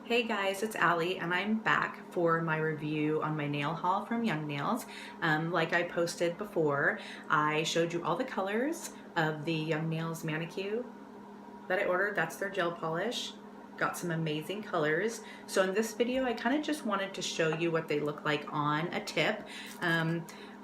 Hey guys, it's Allie and I'm back for my review on my nail haul from Young Nails. Like I posted before, I showed you all the colors of the Young Nails manicure that I ordered. That's their gel polish. Got some amazing colors. So in this video, I kind of just wanted to show you what they look like on a tip.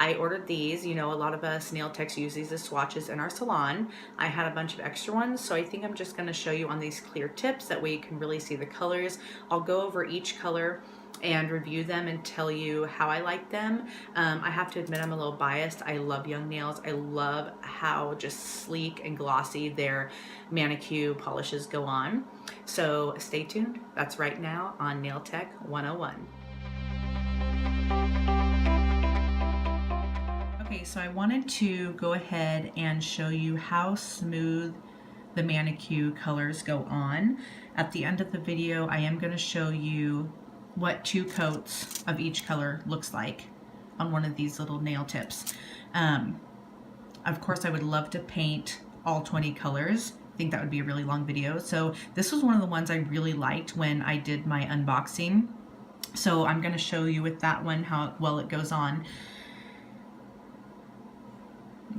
I ordered these. You know, a lot of us nail techs use these as swatches in our salon. I had a bunch of extra ones, so I think I'm just going to show you on these clear tips. That way you can really see the colors. I'll go over each color and review them and tell you how I like them. I have to admit I'm a little biased. I love Young Nails. I love how just sleek and glossy their manicure polishes go on. So stay tuned. That's right now on Nail Tech 101. Okay, so I wanted to go ahead and show you how smooth the manicure colors go on. At the end of the video, I am going to show you what 2 coats of each color looks like on one of these little nail tips. Of course, I would love to paint all 20 colors. I think that would be a really long video. So this was one of the ones I really liked when I did my unboxing. So I'm going to show you with that one how well it goes on.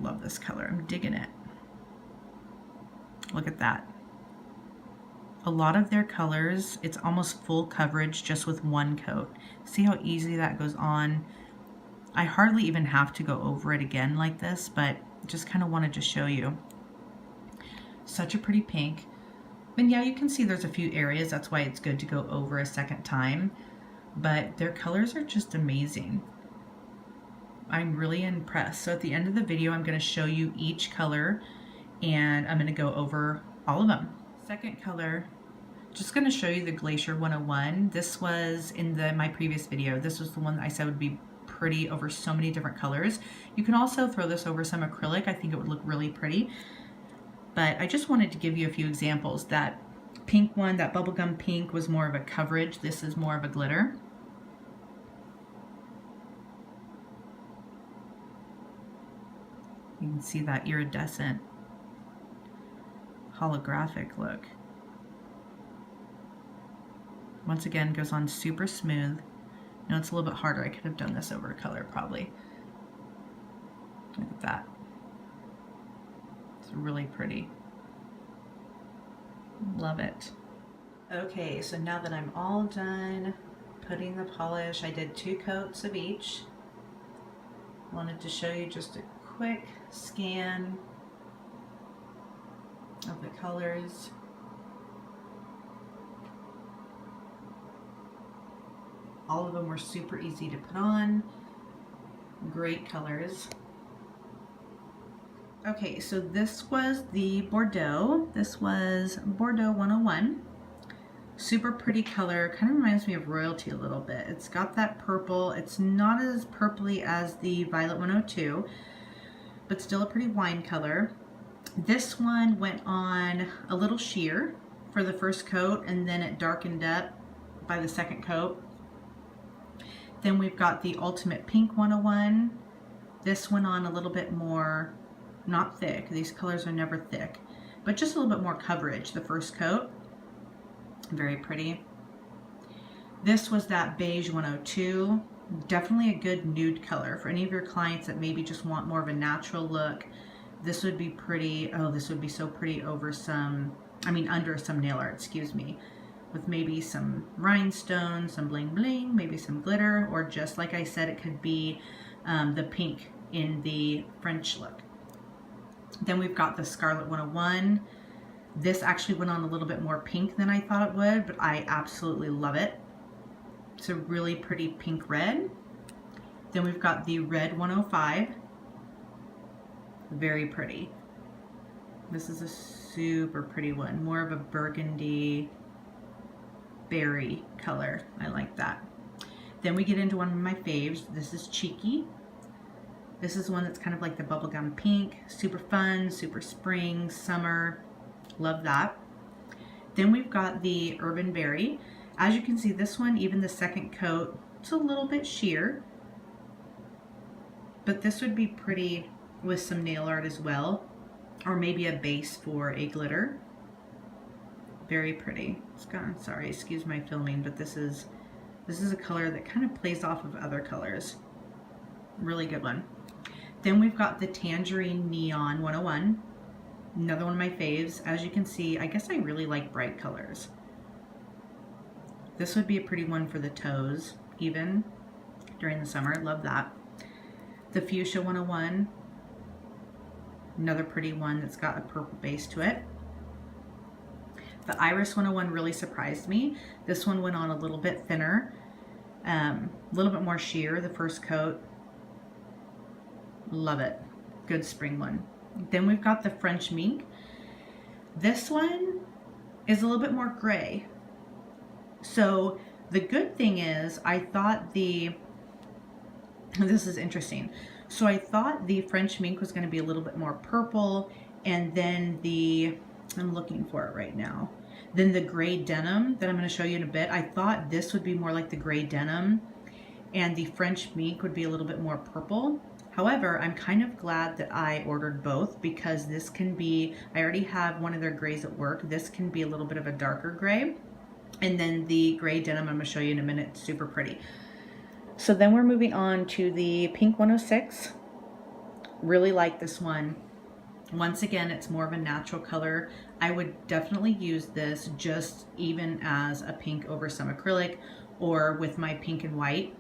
Love this color. I'm digging it. Look at that. A lot of their colors, it's almost full coverage just with one coat. See how easy that goes on? I hardly even have to go over it again like this, but just kind of wanted to show you. Such a pretty pink. And yeah, you can see there's a few areas. That's why it's good to go over a second time. But their colors are just amazing. I'm really impressed. So at the end of the video, I'm going to show you each color and I'm going to go over all of them. Second color, just going to show you the Glacier 101. This was in my previous video. This was the one that I said would be pretty over so many different colors. You can also throw this over some acrylic. I think it would look really pretty. But I just wanted to give you a few examples. That pink one, that bubblegum pink, was more of a coverage. This is more of a glitter. You can see that iridescent holographic look. Once again, goes on super smooth. You know, it's a little bit harder. I could have done this over a color probably. Look at that. It's really pretty. Love it. Okay, so now that I'm all done putting the polish, I did 2 coats of each. Wanted to show you just a quick scan of the colors. All of them were super easy to put on. Great colors. Okay, so this was the Bordeaux. This was Bordeaux 101. Super pretty color. Kind of reminds me of Royalty a little bit. It's got that purple. It's not as purpley as the Violet 102, but still a pretty wine color. This one went on a little sheer for the first coat, and then it darkened up by the second coat. Then we've got the Ultimate Pink 101. This went on a little bit more, not thick. These colors are never thick, but just a little bit more coverage the first coat. Very pretty. This was that Beige 102. Definitely a good nude color for any of your clients that maybe just want more of a natural look. This would be pretty. Oh, this would be so pretty over some, under some nail art, excuse me, with maybe some rhinestones, some bling bling, maybe some glitter, or just like I said, it could be the pink in the French look. Then we've got the Scarlet 101. This actually went on a little bit more pink than I thought it would, but I absolutely love it. It's a really pretty pink red. Then we've got the Red 105. Very pretty. This is a super pretty one. More of a burgundy berry color. I like that. Then we get into one of my faves. This is Cheeky. This is one that's kind of like the bubblegum pink. Super fun, super spring, summer. Love that. Then we've got the Urban Berry. As you can see, this one, even the second coat, it's a little bit sheer. But this would be pretty with some nail art as well, or maybe a base for a glitter. Very pretty. It's got, sorry, excuse my filming, but this is a color that kind of plays off of other colors. Really good one. Then we've got the Tangerine Neon 101. Another one of my faves. As you can see, I guess I really like bright colors. This would be a pretty one for the toes, even during the summer. Love that. The Fuchsia 101. Another pretty one that's got a purple base to it. The Iris 101 really surprised me. This one went on a little bit thinner, a little bit more sheer the first coat. Love it. Good spring one. Then we've got the French Mink. This one is a little bit more gray. So the good thing is I thought this is interesting. So I thought the French Mink was going to be a little bit more purple, and then I'm looking for it right now. Then the gray denim that I'm going to show you in a bit, I thought this would be more like the gray denim, and the French Mink would be a little bit more purple. However, I'm kind of glad that I ordered both, because this can be, I already have one of their grays at work. This can be a little bit of a darker gray. And then the gray denim I'm going to show you in a minute, super pretty. So then we're moving on to the Pink 106. Really like this one. Once again, it's more of a natural color. I would definitely use this just even as a pink over some acrylic, or with my pink and white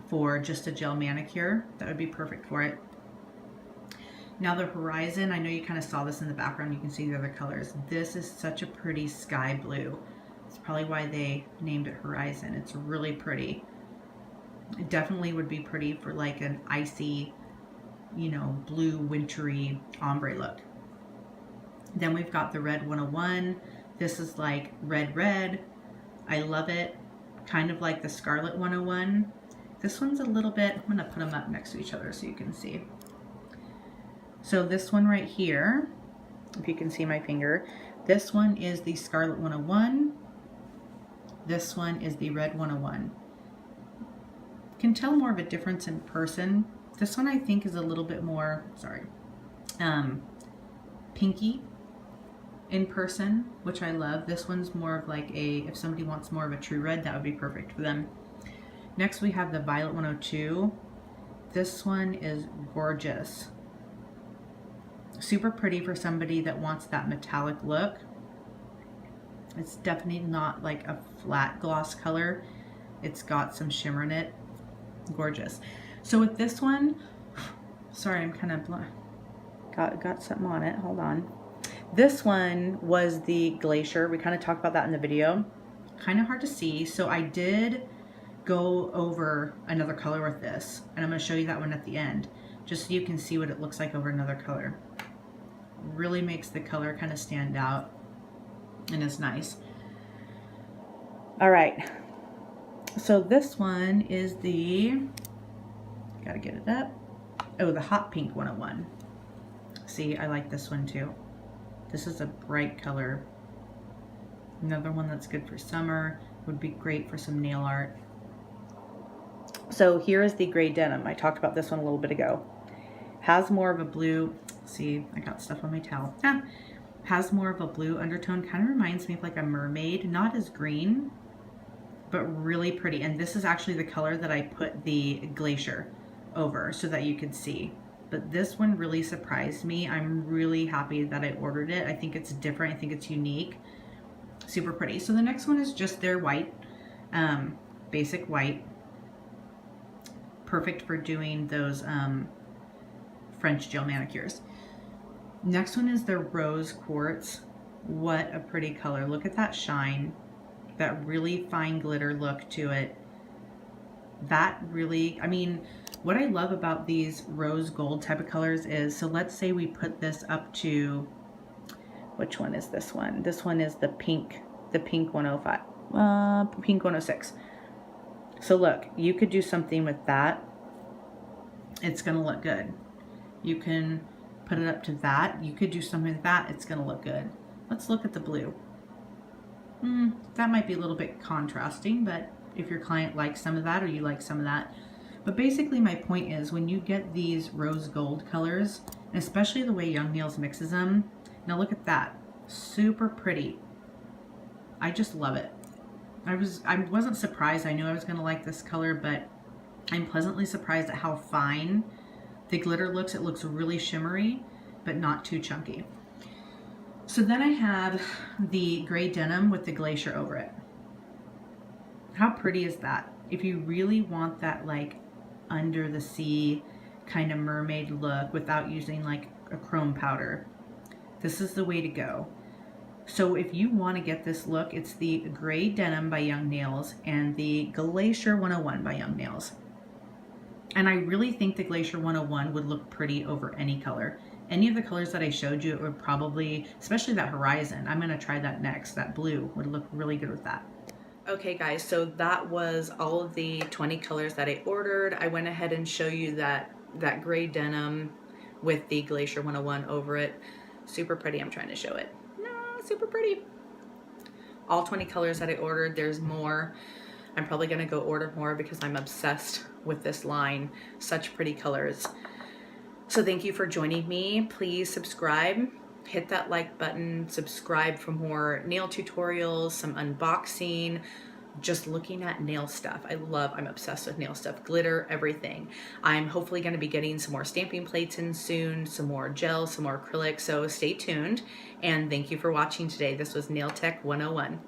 for just a gel manicure. That would be perfect for it. Now the Horizon, I know you kind of saw this in the background. You can see the other colors. This is such a pretty sky blue. It's probably why they named it Horizon. It's really pretty. It definitely would be pretty for like an icy, you know, blue wintry ombre look. Then we've got the Red 101. This is like red. I love it. Kind of like the Scarlet 101. This one's a little bit, I'm gonna put them up next to each other so you can see. So this one right here, if you can see my finger, this one is the Scarlet 101. This one is the Red 101. Can tell more of a difference in person. This one I think is a little bit more, pinky in person, which I love. This one's more of like if somebody wants more of a true red, that would be perfect for them. Next we have the Violet 102. This one is gorgeous. Super pretty for somebody that wants that metallic look. It's definitely not like a flat gloss color. It's got some shimmer in it. Gorgeous. So with this one, sorry, I'm kind of got something on it. Hold on. This one was the Glacier. We kind of talked about that in the video. Kind of hard to see. So I did go over another color with this, and I'm going to show you that one at the end, just so you can see what it looks like over another color. Really makes the color kind of stand out, and is nice. All right. So this one is the, gotta get it up. Oh, the Hot Pink 101. See, I like this one too. This is a bright color. Another one that's good for summer. Would be great for some nail art. So here is the gray denim. I talked about this one a little bit ago. Has more of a blue, see, I got stuff on my towel. Has more of a blue undertone. Kind of reminds me of like a mermaid. Not as green, but really pretty. And this is actually the color that I put the Glacier over so that you could see. But this one really surprised me. I'm really happy that I ordered it. I think it's different. I think it's unique. Super pretty. So the next one is just their white, basic white. Perfect for doing those French gel manicures. Next one is the Rose Quartz. What a pretty color. Look at that shine. That really fine glitter look to it. That really, I mean, what I love about these rose gold type of colors is, so let's say we put this up to, which one is this one? This one is the pink 105, pink 106. So look, you could do something with that. It's gonna look good. You can put it up to that. You could do something with that. It's gonna look good. Let's look at the blue. That might be a little bit contrasting, but if your client likes some of that or you like some of that. But basically my point is, when you get these rose gold colors, and especially the way Young Nails mixes them, now look at that. Super pretty. I just love it. I wasn't surprised. I knew I was going to like this color, but I'm pleasantly surprised at how fine the glitter looks. It looks really shimmery, but not too chunky. So then I have the gray denim with the Glacier over it. How pretty is that? If you really want that like under the sea kind of mermaid look without using like a chrome powder, this is the way to go. So if you want to get this look, it's the gray denim by Young Nails and the Glacier 101 by Young Nails. And I really think the Glacier 101 would look pretty over any color. Any of the colors that I showed you, it would probably, especially that Horizon, I'm going to try that next. That blue would look really good with that. Okay guys, so that was all of the 20 colors that I ordered. I went ahead and show you that gray denim with the Glacier 101 over it. Super pretty, I'm trying to show it. Super pretty. All 20 colors that I ordered. There's more. I'm probably gonna go order more because I'm obsessed with this line. Such pretty colors. So thank you for joining me. Please subscribe, hit that like button, subscribe for more nail tutorials, some unboxing, just looking at nail stuff. I'm obsessed with nail stuff, glitter, everything. I'm hopefully going to be getting some more stamping plates in soon, some more gel, some more acrylic, so stay tuned. And thank you for watching today. This was Nail Tech 101.